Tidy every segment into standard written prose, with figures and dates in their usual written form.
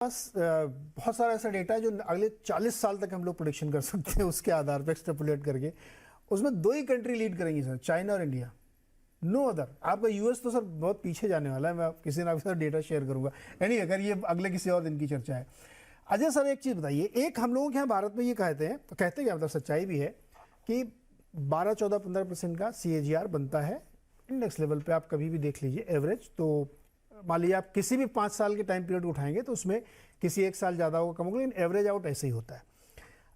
पास बहुत सारा ऐसा डेटा है जो अगले 40 साल तक हम लोग प्रोडिक्शन कर सकते हैं उसके आधार पर एक्सट्रापोलेट करके। उसमें दो ही कंट्री लीड करेंगी सर, चाइना और इंडिया, नो अदर। आपका यूएस तो सर बहुत पीछे जाने वाला है। मैं किसी ना आपके साथ डेटा शेयर करूंगा, यानी अगर ये अगले किसी और दिन की चर्चा है। अजय सर एक चीज़ बताइए, एक हम लोगों के यहाँ भारत में ये कहते हैं, तो कहते क्या मतलब सच्चाई भी है कि 12-14-15% का CAGR बनता है इंडेक्स लेवल पे। आप कभी भी देख लीजिए एवरेज, तो मान लीजिए आप किसी भी 5 साल के टाइम पीरियड उठाएंगे तो उसमें किसी एक साल ज़्यादा होगा कम होगा, लेकिन एवरेज आउट ऐसे ही होता है।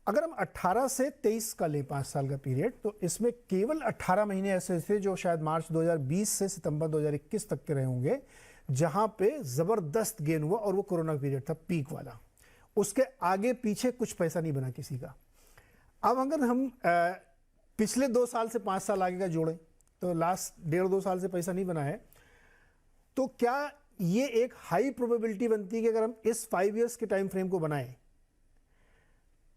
अगर हम 18 से 23 का लें 5 साल का पीरियड, तो इसमें केवल 18 महीने ऐसे थे जो शायद मार्च 2020 से सितंबर 2021 तक के रहे होंगे, जहां पे ज़बरदस्त गेन हुआ, और वो कोरोना पीरियड था पीक वाला। उसके आगे पीछे कुछ पैसा नहीं बना किसी का। अब अगर हम पिछले 2 साल से 5 साल आगे का जोड़ें तो लास्ट 1.5-2 साल से पैसा नहीं बना है। तो क्या ये एक हाई प्रोबेबिलिटी बनती है कि अगर हम इस 5 इयर्स के टाइम फ्रेम को बनाएं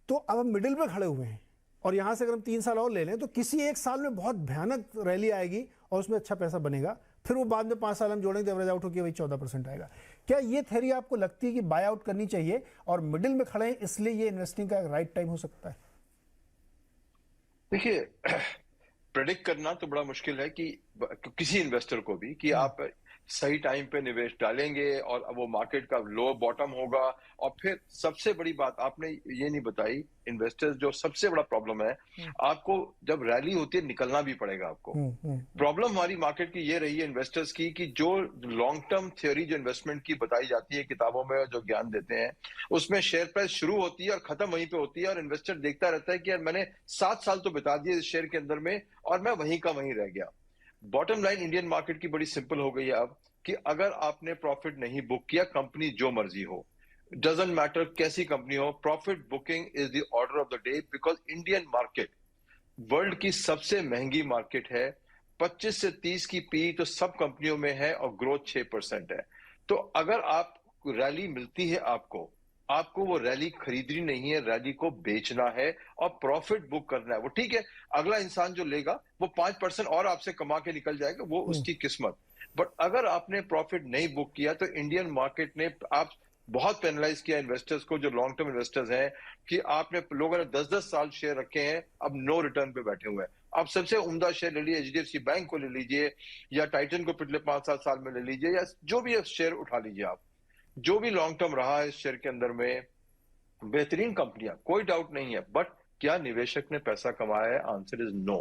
तो अब हम मिडिल पे खड़े हुए हैं, और यहां से अगर हम 3 साल और ले लें तो किसी एक साल में बहुत भयानक रैली आएगी और उसमें अच्छा पैसा बनेगा, फिर वो बाद में 5 साल हम जोड़ेंगे तो एवरेज आउट होकर वही 14% आएगा। क्या ये थ्योरी आपको लगती है कि बाय आउट करनी चाहिए और मिडिल में खड़े हैं इसलिए ये इन्वेस्टिंग का राइट टाइम हो सकता है? देखिए, प्रेडिक्ट करना तो बड़ा मुश्किल है कि किसी इन्वेस्टर को भी कि आप सही टाइम पे निवेश डालेंगे और अब वो मार्केट का लो बॉटम होगा। और फिर सबसे बड़ी बात आपने ये नहीं बताई, इन्वेस्टर्स जो सबसे बड़ा प्रॉब्लम है, आपको जब रैली होती है निकलना भी पड़ेगा आपको। प्रॉब्लम हमारी मार्केट की ये रही है इन्वेस्टर्स की कि जो लॉन्ग टर्म थ्योरी जो इन्वेस्टमेंट की बताई जाती है किताबों में जो ज्ञान देते हैं, उसमें शेयर प्राइस शुरू होती है और खत्म वहीं पे होती है, और इन्वेस्टर देखता रहता है कि यार मैंने 7 साल तो बिता दिए इस शेयर के अंदर में और मैं वहीं का वहीं रह गया। बॉटम लाइन इंडियन मार्केट की बड़ी सिंपल हो गई है अब, कि अगर आपने प्रॉफिट नहीं बुक किया, कंपनी जो मर्जी हो, डजंट मैटर कैसी कंपनी हो, profit booking is the order of the day, because Indian market world की सबसे महंगी मार्केट है। 25 से 30 की पी तो सब कंपनियों में है और ग्रोथ 6% है। तो अगर आप रैली मिलती है आपको आपको वो रैली खरीदनी नहीं है, रैली को बेचना है और प्रॉफिट बुक करना है। वो ठीक है, अगला इंसान जो लेगा वो 5% और आपसे कमा के निकल जाएगा, वो उसकी किस्मत। बट अगर आपने प्रॉफिट नहीं बुक किया तो इंडियन मार्केट ने आप बहुत पेनलाइज किया इन्वेस्टर्स को, जो लॉन्ग टर्म इन्वेस्टर्स हैं, कि आपने लोगों ने 10-10 साल शेयर रखे हैं, अब नो रिटर्न पे बैठे हुए हैं। आप सबसे उम्दा शेयर ले लीजिए, HDFC बैंक को ले लीजिए या टाइटन को पिछले 5-7 साल में ले लीजिए, या जो भी शेयर उठा लीजिए आप। जो भी लॉन्ग टर्म रहा है इस शेयर के अंदर में, बेहतरीन कंपनियां, कोई डाउट नहीं है, बट क्या निवेशक ने पैसा कमाया है? Answer is no.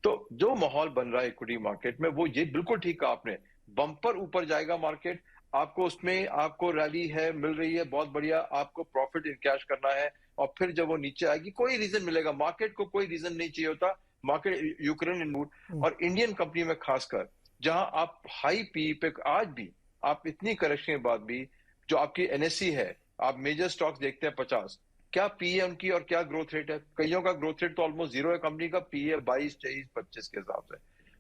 तो जो माहौल बन रहा है इक्विटी मार्केट में, वो ये बिल्कुल ठीक कहा आपने, बम्पर ऊपर जाएगा मार्केट, आपको उसमें आपको रैली है मिल रही है, बहुत बढ़िया, आपको प्रॉफिट इन कैश करना है, और फिर जब वो नीचे आएगी कोई रीजन मिलेगा, मार्केट को कोई रीजन नहीं चाहिए होता, मार्केट यूक्रेन इन मूड। और इंडियन कंपनी में खासकर जहां आप हाई पी पे आज भी, आप इतनी करेक्शन के बाद भी, जो आपकी NSE है, आप मेजर स्टॉक्स देखते हैं 50, क्या पी है उनकी और क्या ग्रोथ रेट है? कईयों का ग्रोथ रेट तो ऑलमोस्ट जीरो है, कंपनी का पी है 22, 23, 25 के हिसाब से।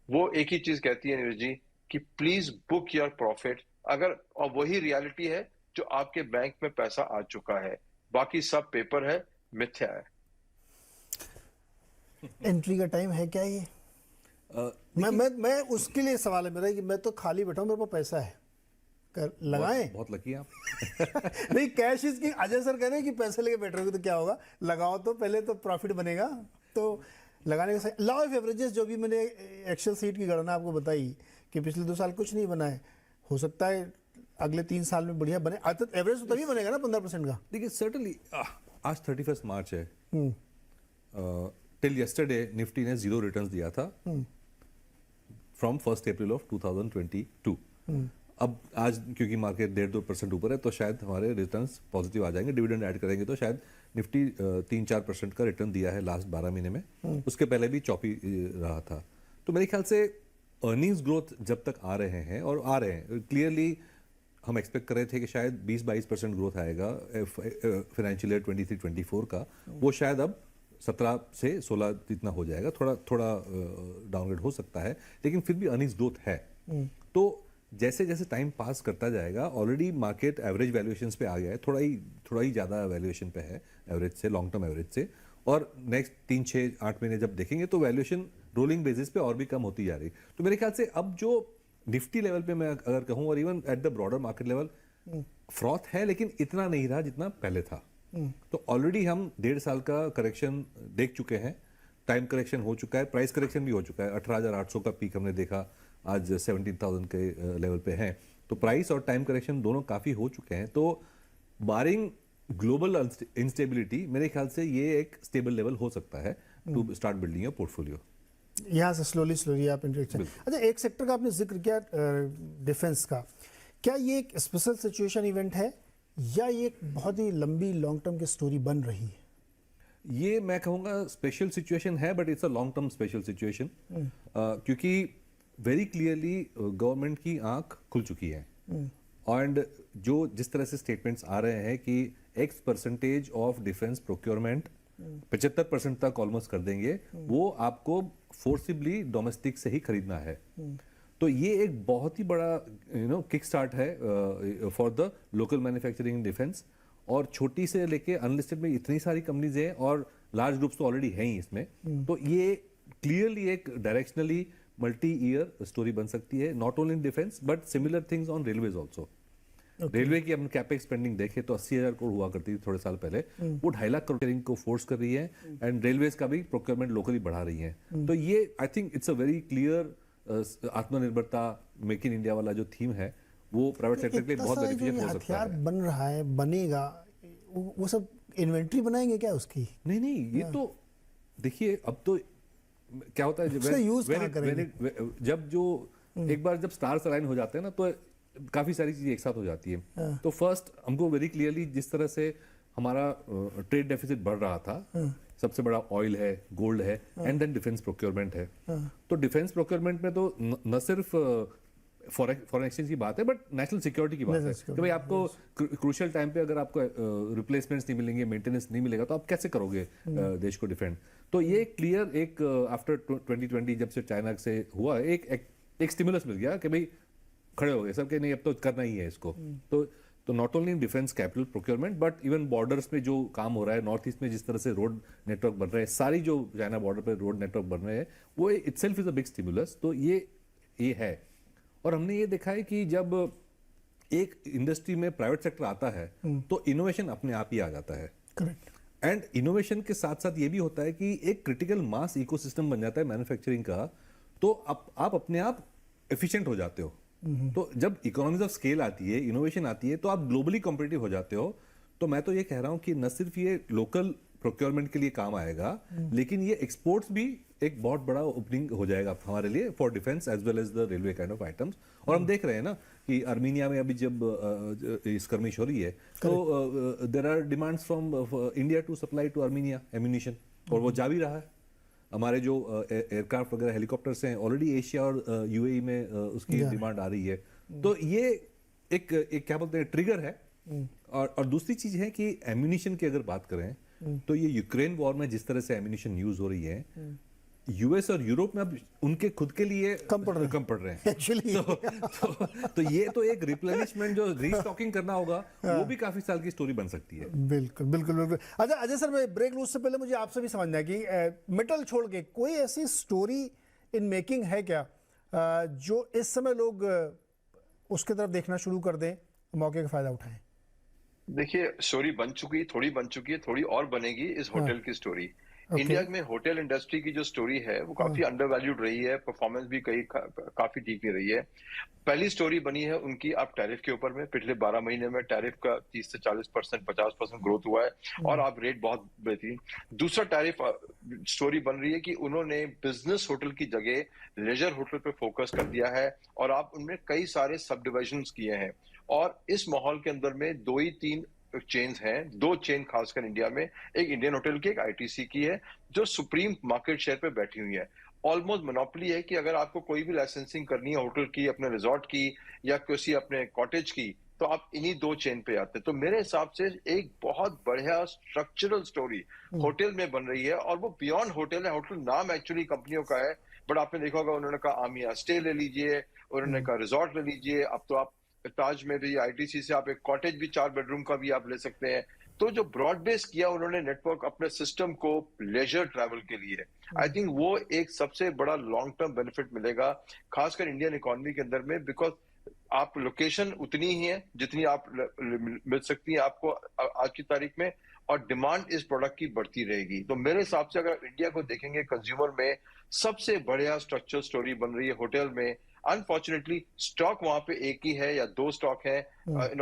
वो एक ही चीज कहती है नीरज जी कि प्लीज बुक योर प्रॉफिट। अगर, और वही रियलिटी है जो आपके बैंक में पैसा आ चुका है, बाकी सब पेपर है, मिथ्या है। एंट्री का टाइम है क्या ये? मैं उसके लिए सवाल है मेरा कि मैं तो खाली बैठा हूं, मेरे पास पैसा है, लगाएं। बहुत लकी आप। नहीं, cash is king. Ajay sir कह रहे हैं कि पैसे लेके बैठ रहे हो तो क्या होगा, लगाओ तो पहले तो प्रॉफिट बनेगा। तो लगाने का सही लॉ ऑफ एवरेजेस, जो भी मैंने एक्सेल सीट की गणना आपको बताई कि पिछले 2 साल कुछ नहीं बना है, हो सकता है अगले 3 साल में बढ़िया बने। एवरेज तो तभी बनेगा ना 15% का। देखिए सर्टनली आज 31 मार्च है, टिल यस्टरडे निफ्टी ने 0 रिटर्न्स दिया था फ्रॉम 1 अप्रैल ऑफ 2022। अब आज क्योंकि मार्केट 1.5-2% ऊपर है तो शायद हमारे रिटर्न्स पॉजिटिव आ जाएंगे, डिविडेंड ऐड करेंगे तो शायद निफ्टी 3-4% का रिटर्न दिया है लास्ट 12 महीने में। उसके पहले भी चौपी रहा था। तो मेरे ख्याल से अर्निंग्स ग्रोथ जब तक आ रहे हैं, और आ रहे हैं क्लियरली, हम एक्सपेक्ट कर रहे थे कि शायद 20-22% ग्रोथ आएगा फाइनेंशियल ईयर 23-24 का, वो शायद अब 17 से 16 इतना हो जाएगा, थोड़ा डाउनग्रेड हो सकता है, लेकिन फिर भी अर्निंग्स ग्रोथ है। तो जैसे जैसे टाइम पास करता जाएगा, ऑलरेडी मार्केट एवरेज वैल्यूएशंस पे आ गया है, थोड़ा ही ज़्यादा वैल्यूएशन पे है एवरेज से, लॉन्ग टर्म एवरेज से, और नेक्स्ट 3-6-8 महीने जब देखेंगे तो वैल्यूएशन रोलिंग बेसिस पे और भी कम होती जा रही। तो मेरे ख्याल से अब जो निफ्टी लेवल पे मैं अगर कहूँ, और even at the broader market level, froth है लेकिन इतना नहीं रहा जितना पहले था। तो ऑलरेडी हम 1.5 साल का करेक्शन देख चुके हैं, टाइम करेक्शन हो चुका है, प्राइस करेक्शन भी हो चुका है। 18,800 का पीक हमने देखा, आज 17,000 के लेवल पे हैं। तो प्राइस और टाइम करेक्शन दोनों काफ़ी हो चुके हैं। तो बारिंग ग्लोबल इंस्टेबिलिटी मेरे ख्याल से ये एक स्टेबल लेवल हो सकता है to start building your portfolio. यहाँ से स्लोली आप इंटरेक्शन। अच्छा, एक सेक्टर का आपने जिक्र किया डिफेंस का, क्या ये एक स्पेशल सिचुएशन इवेंट है या ये एक बहुत ही लंबी लॉन्ग टर्म की स्टोरी बन रही है? ये मैं कहूँगा स्पेशल सिचुएशन है, but it's a long term special situation, क्योंकि वेरी क्लियरली गवर्नमेंट की आंख खुल चुकी है। एंड जो जिस तरह से स्टेटमेंट्स आ रहे हैं कि X% ऑफ डिफेंस प्रोक्योरमेंट 75% तक ऑलमोस्ट कर देंगे, वो आपको फोर्सिबली डोमेस्टिक से ही खरीदना है। तो ये एक बहुत ही बड़ा किक स्टार्ट है for the local manufacturing in defence. और छोटी से लेके अनलिस्टेड में इतनी सारी कंपनीज हैं और लार्ज ग्रुप्स तो ऑलरेडी हैं ही इसमें। तो ये क्लियरली एक डायरेक्शनली मल्टी ईयर स्टोरी बन सकती है, not only in defence but similar things on railways also. Railway की अपन कैपेक्स स्पेंडिंग देखें तो 80,000 करोड़ हुआ करती थी थोड़े साल पहले, वो 2.5 लाख करोड़ को फोर्स कर रही है एंड रेलवेज का भी प्रोक्योरमेंट लोकली बढ़ा रही है। तो ये I think it's a very clear आत्मनिर्भरता, मेक इन इंडिया वाला जो थीम है वो प्राइवेट सेक्टर के लिए बहुत बेनिफिशियल हो सकता हथियार है। बन रहा है, बनेगा, वो सब इन्वेंट्री बनाएंगे क्या उसकी? नहीं, ये तो देखिए अब तो क्या होता है उसका use कहाँ करेंगे? जब जो एक बार जब स्टार्स अलाइन हो जाते हैं ना, तो काफी सारी चीजें एक साथ हो जाती है। तो फर्स्ट हमको वेरी क्लियरली जिस तरह से हमारा ट्रेड डेफिसिट बढ़ रहा था, सबसे बड़ा ऑयल है, गोल्ड है, एंड देन डिफेंस प्रोक्योरमेंट है। तो डिफेंस प्रोक्योरमेंट में तो न सिर्फ फॉरेन एक्सचेंज की बात है बट नेशनल सिक्योरिटी की बात है कि भाई आपको क्रूशियल टाइम पे अगर आपको रिप्लेसमेंट्स नहीं मिलेंगे, मेंटेनेंस नहीं मिलेगा, तो आप कैसे करोगे देश को डिफेंड। तो ये क्लियर एक आफ्टर 2020 जब से चाइना से हुआ एक स्टिमुलस मिल गया कि भाई खड़े हो गए सब कि नहीं अब तो करना ही है इसको। तो not only in defence capital procurement but even borders में जो काम हो रहा है, नॉर्थ ईस्ट में जिस तरह से रोड नेटवर्क बन रहे हैं, सारी जो चाइना बॉर्डर पर रोड नेटवर्क बन रहे हैं, वो itself is a big stimulus. तो ये है। और हमने ये देखा है कि जब एक इंडस्ट्री में प्राइवेट सेक्टर आता है तो इनोवेशन अपने आप ही आ जाता है। करेक्ट। एंड इनोवेशन के साथ साथ ये भी होता है कि एक क्रिटिकल मास इकोसिस्टम बन जाता है मैन्युफैक्चरिंग का, तो आप अपने आप एफिशिएंट हो जाते हो। तो जब इकोनॉमीज ऑफ स्केल आती है, इनोवेशन आती है, तो आप ग्लोबली कॉम्पिटिटिव हो जाते हो। तो मैं तो ये कह रहा हूं कि न सिर्फ ये लोकल प्रोक्योरमेंट के लिए काम आएगा, लेकिन ये एक्सपोर्ट्स भी एक बहुत बड़ा ओपनिंग हो जाएगा हमारे लिए for defence as well as the railway kind of items. और हम देख रहे हैं ना कि आर्मीनिया में अभी जब स्कर्मिश हो रही है तो there are demands from India to supply to Armenia ammunition, और वो जा भी रहा है। हमारे जो एयरक्राफ्ट वगैरह हेलीकॉप्टर्स हैं ऑलरेडी एशिया और यूएई में उसकी डिमांड आ रही है। तो ये एक क्या बोलते हैं ट्रिगर है। और दूसरी चीज है कि एम्यूनिशन की अगर बात करें तो ये यूक्रेन वॉर में जिस तरह से एम्यूनिशन यूज हो रही है, यूएस और यूरोप में अब उनके खुद के लिए कम पड़ रहे हैं एक्चुअली। तो ये तो एक रिप्लेनिशमेंट जो रीस्टॉकिंग करना होगा वो भी काफी साल की स्टोरी बन सकती है। बिल्कुल बिल्कुल बिल्कुल। अच्छा अजय सर, मैं ब्रेक लूज से पहले मुझे आपसे भी समझना है कि मेटल छोड़ के कोई ऐसी स्टोरी इन मेकिंग है क्या जो इस समय लोग उसके तरफ देखना शुरू कर दें, मौके का फायदा उठाएं? देखिए, स्टोरी बन चुकी, थोड़ी बन चुकी है, थोड़ी और बनेगी इस होटल की स्टोरी। इंडिया में होटल इंडस्ट्री की जो स्टोरी है वो काफी अंडरवैल्यूड रही है, परफॉर्मेंस भी काफी ठीक नहीं रही है। पहली स्टोरी बनी है उनकी आप टैरिफ के ऊपर में, पिछले 12 महीने में टैरिफ का 30 से 40%, 50% ग्रोथ हुआ है और आप रेट बहुत बेहतरीन। दूसरा टैरिफ स्टोरी बन रही है कि उन्होंने बिजनेस होटल की जगह लेजर होटल पे फोकस कर दिया है और आप उनमें कई सारे सब डिविजन्स किए हैं। और इस माहौल के अंदर में 2 ही 3 चेन्स हैं, 2 चेन खासकर इंडिया में, एक इंडियन होटल की, एक आईटीसी की है, जो सुप्रीम मार्केट शेयर पे बैठी हुई है। ऑलमोस्ट मोनोपोली है कि अगर आपको कोई भी लाइसेंसिंग करनी है होटल की, अपने रिजॉर्ट की या किसी अपने कॉटेज की, तो आप इन्हीं 2 चेन पे आते हैं। तो मेरे हिसाब से एक बहुत बढ़िया स्ट्रक्चरल स्टोरी होटल में बन रही है और वो बियॉन्ड होटल है। होटल नाम एक्चुअली कंपनियों का है, बट आपने देखा होगा उन्होंने कहा आमिया स्टे ले लीजिए, उन्होंने कहा रिजॉर्ट ले लीजिए, अब तो आप ताज में भी आईटीसी से आप एक कॉटेज भी 4 बेडरूम का भी आप ले सकते हैं। तो जो ब्रॉड बेस किया उन्होंने नेटवर्क अपने सिस्टम को लेजर ट्रैवल के लिए, आई थिंक वो एक सबसे बड़ा लॉन्ग टर्म बेनिफिट मिलेगा खासकर इंडियन इकोनॉमी के अंदर में, बिकॉज आप लोकेशन उतनी ही है जितनी आप मिल सकती है आपको आज की तारीख में, और डिमांड इस प्रोडक्ट की बढ़ती रहेगी। तो मेरे हिसाब से अगर इंडिया को देखेंगे कंज्यूमर में, सबसे बढ़िया स्ट्रक्चर स्टोरी बन रही है होटल में। अनफॉर्चुनेटली स्टॉक वहां पे एक ही है या दो स्टॉक है,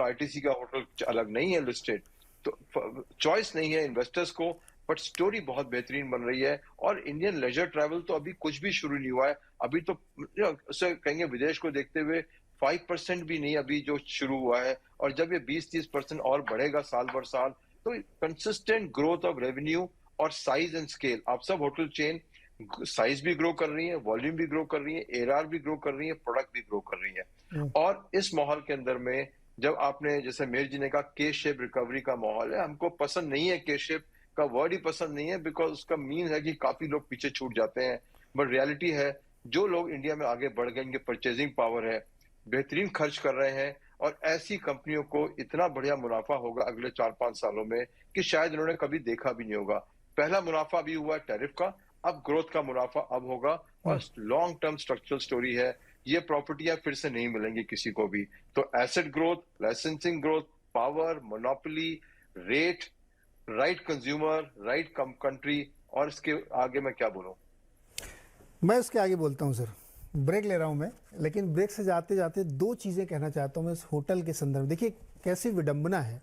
आईटीसी का होटल अलग नहीं है लिस्टेड, तो चॉइस नहीं है इन्वेस्टर्स को, बट स्टोरी बहुत बेहतरीन बन रही है। और इंडियन लेजर ट्रैवल तो अभी कुछ भी शुरू नहीं हुआ है, अभी तो कहेंगे विदेश को देखते हुए 5% भी नहीं अभी जो शुरू हुआ है, और जब ये 20-30% और बढ़ेगा साल भर साल, तो कंसिस्टेंट ग्रोथ ऑफ रेवेन्यू और साइज एंड स्केल। आप सब होटल चेन साइज भी ग्रो कर रही है, वॉल्यूम भी ग्रो कर रही है, एआरआर भी ग्रो कर रही है, प्रोडक्ट भी ग्रो कर रही है। और इस माहौल के अंदर में जब आपने जैसे मेहर जी ने कहा के शेप रिकवरी का माहौल है, हमको पसंद नहीं है, के शेप का वर्ड ही पसंद नहीं है, बिकॉज उसका मीन है कि काफी लोग पीछे छूट जाते हैं। बट रियलिटी है जो लोग इंडिया में आगे बढ़ गए, इनके परचेजिंग पावर है, बेहतरीन खर्च कर रहे हैं, और ऐसी कंपनियों को इतना बढ़िया मुनाफा होगा अगले 4-5 सालों में कि शायद उन्होंने कभी देखा भी नहीं होगा। पहला मुनाफा भी हुआ टैरिफ का, अब ग्रोथ का मुनाफा अब होगा, और लॉन्ग टर्म स्ट्रक्चरल स्टोरी है। ये प्रॉपर्टियां फिर से नहीं मिलेंगी किसी को भी। तो asset growth, licensing growth, power, monopoly, rate, right consumer, right country, और इसके आगे मैं क्या बोलूं। मैं इसके आगे बोलता हूँ सर, ब्रेक ले रहा हूँ मैं, लेकिन ब्रेक से जाते जाते दो चीज़ें कहना चाहता हूँ मैं इस होटल के संदर्भ। देखिए कैसी विडंबना है,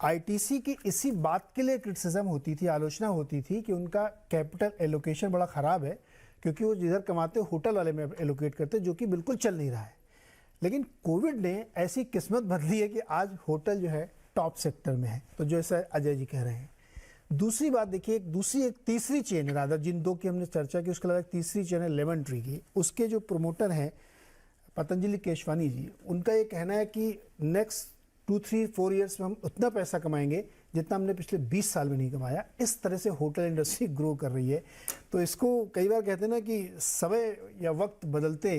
आईटीसी की इसी बात के लिए क्रिटिसिज्म होती थी, आलोचना होती थी कि उनका कैपिटल एलोकेशन बड़ा ख़राब है, क्योंकि वो जिधर कमाते होटल वाले में एलोकेट करते, जो कि बिल्कुल चल नहीं रहा है। लेकिन कोविड ने ऐसी किस्मत बदली है कि आज होटल जो है टॉप सेक्टर में है, तो जैसा अजय जी कह रहे हैं। दूसरी बात देखिए, एक तीसरी चेन है, राधा जिन दो की हमने चर्चा की उसके अलावा एक तीसरी चेन है लेमन ट्री की। उसके जो प्रमोटर हैं पतंजलि केशवानी जी, उनका ये कहना है कि नेक्स्ट 2-3-4 ईयर्स में हम उतना पैसा कमाएंगे जितना हमने पिछले 20 साल में नहीं कमाया। इस तरह से होटल इंडस्ट्री ग्रो कर रही है। तो इसको कई बार कहते हैं ना कि समय या वक्त बदलते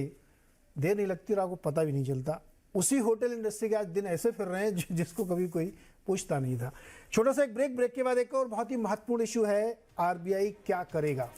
देर नहीं लगती और आपको पता भी नहीं चलता। उसी होटल इंडस्ट्री के आज दिन ऐसे फिर रहे हैं जिसको कभी कोई पूछता नहीं था। छोटा सा एक ब्रेक के बाद एक और बहुत ही महत्वपूर्ण इशू है, आरबीआई क्या करेगा।